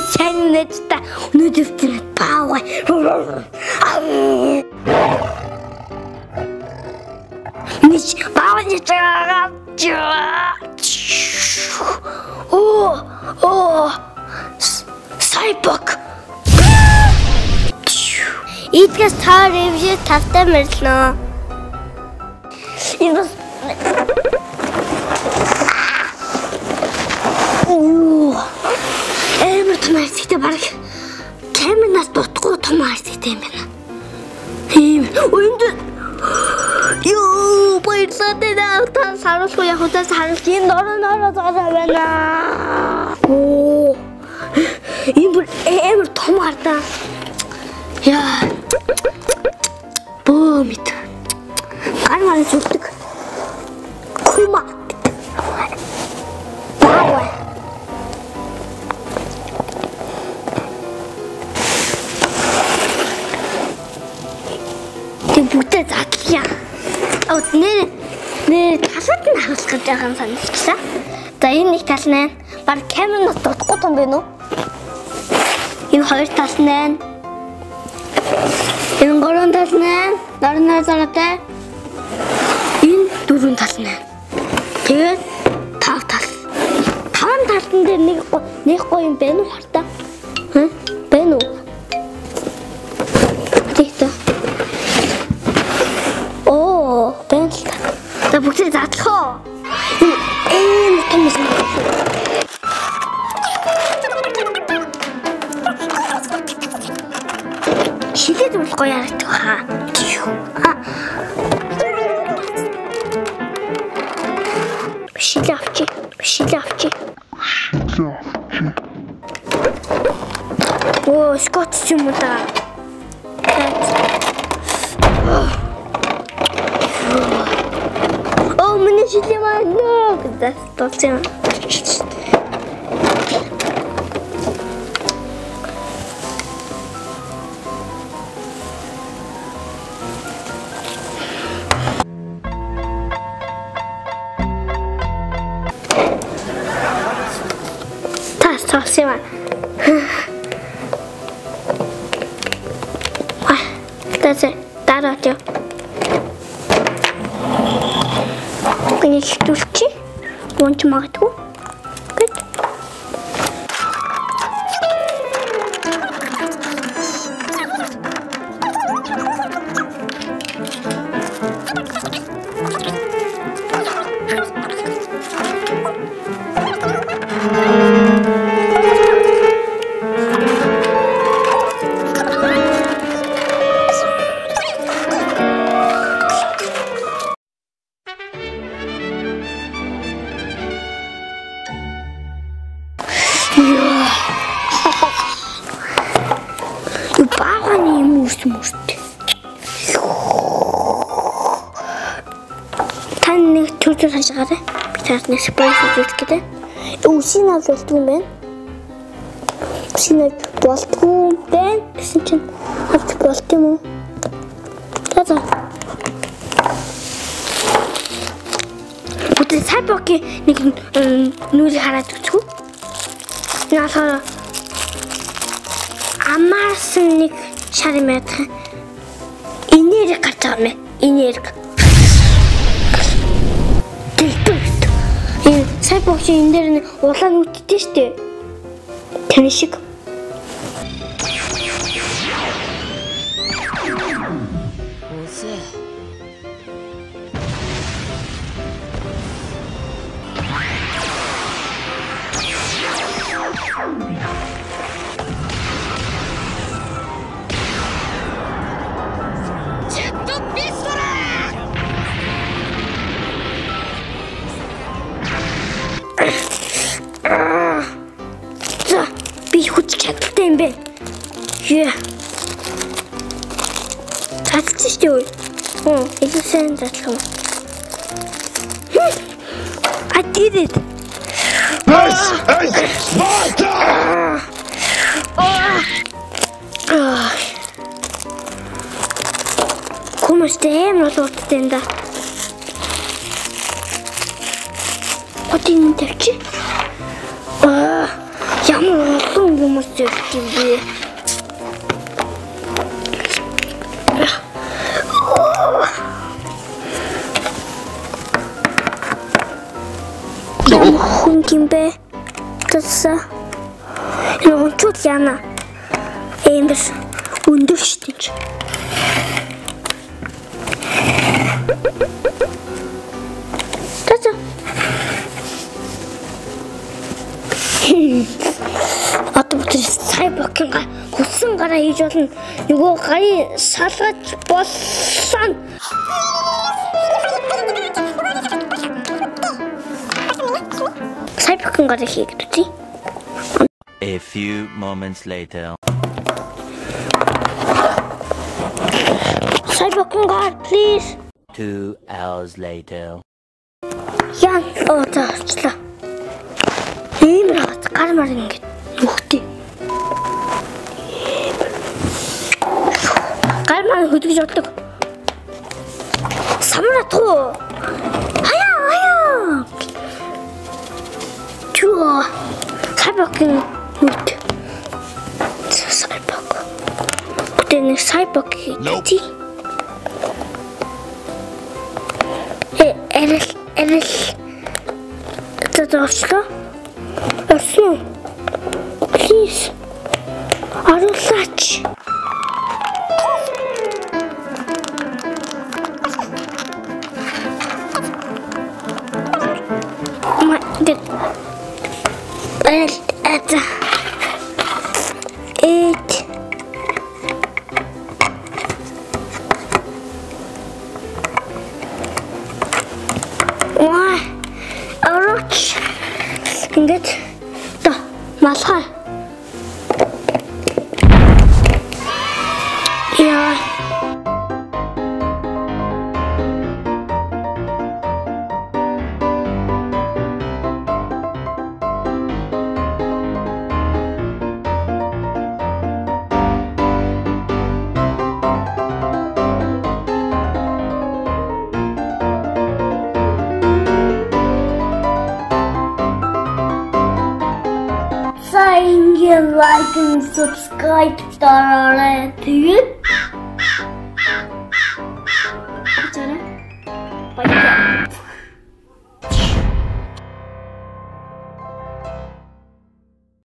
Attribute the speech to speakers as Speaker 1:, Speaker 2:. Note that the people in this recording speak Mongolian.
Speaker 1: сайн үнэж та өнөөдөр тэр баавай. Нич баавай чаа. Сайбок. Идгээс таар ревью тавтай мэрлээ. Энэ Эмэр том арсигтэй баг каминаас дутгуу том арсигтэй юм байна. Тийм. Өнд ёо баярлалаа. Та саруулгүй яг удаа саруулж энэ нороо зогсоо байна. Оо. Эмэр том гардаа. Яа. Бөөмит. Гармаар зүгдэг. Кума. Баавай. Бүтээ задлаа. Нэр талууд нь хавлах гэж байгаа юм санагдчихлаа. За энэ нэг тал нь баг камернаас дутхгүй том байна уу? Энэ хоёр тал нь. Энэ гурван тал нь. Дарнаа зараатай. Энэ дөрвөн тал нь. Тэгээд тав тал. Таван талтан дээр нэг гоё юм байна уу хартаа? Байна уу? Тэгтээ. За бүгдээ задлах уу? Том юм. Шилээд болох гоё ярагдах хаа. Шилээ авчи. Оо, скотч юм уу та? Миний шилээ маа гэдэг толцсон. Тас толцсон. Тэсэ дараач. Ini штучки, вонч магадгүй. Гэт. Тань нэг чүрчүр хашгаарай. Би таард нэг спрей хийх гэдэг. Үсийн авч болдгүй юм байна. Үсийн авч болдгүй юм байна. Гэсэн чинь авч болт юм уу? За. Бүтэн сайбоки нэг нүрийг хараад үзгүй. Яахаа амарсан нэг шар юм ядах. Энерги гарч байгаа юм. Энерги. Энэ сайбокч энэ дээр улаан үтдээ штэ. Таны шиг. За, би хүч чадaltaй юм бэ. Яа. Татчих шүү. Энэ сайн татлах юм. I did it.
Speaker 2: This is Sparta!
Speaker 1: Хүмүүстэй амар болоодтэй энэ да. Хотын тавьчих. Ямар олон юм хүмүүс зөвлөд юм бэ? Хүн юм бэ? Тэсэ. Энэ чууд яана. Эмбэс өндөр штинч. Тэсэ. Атомтэр сайбокинга хүссэн гараа хийж болно. Нөгөө гарын салгаж болсон. Сайбокинга хийгдчих.
Speaker 3: A few moments later.
Speaker 1: Сайбокинга, please.
Speaker 3: 2 hours later.
Speaker 1: Яа, таачлаа. Ийм раад гар мар ингэж нүхтэй. Гар мар хөдөлж боддог. Самратуу. Хаяа. Чуо. Сайбокин нүт. Сайбок. Тэний сайбок хийти. Эрэл. Тэтэвчлаа. Асуу. Please. Аруулаач. Это. Ой. Аруулаач. Ингээд та малхаа. Яа. Like and subscribe to our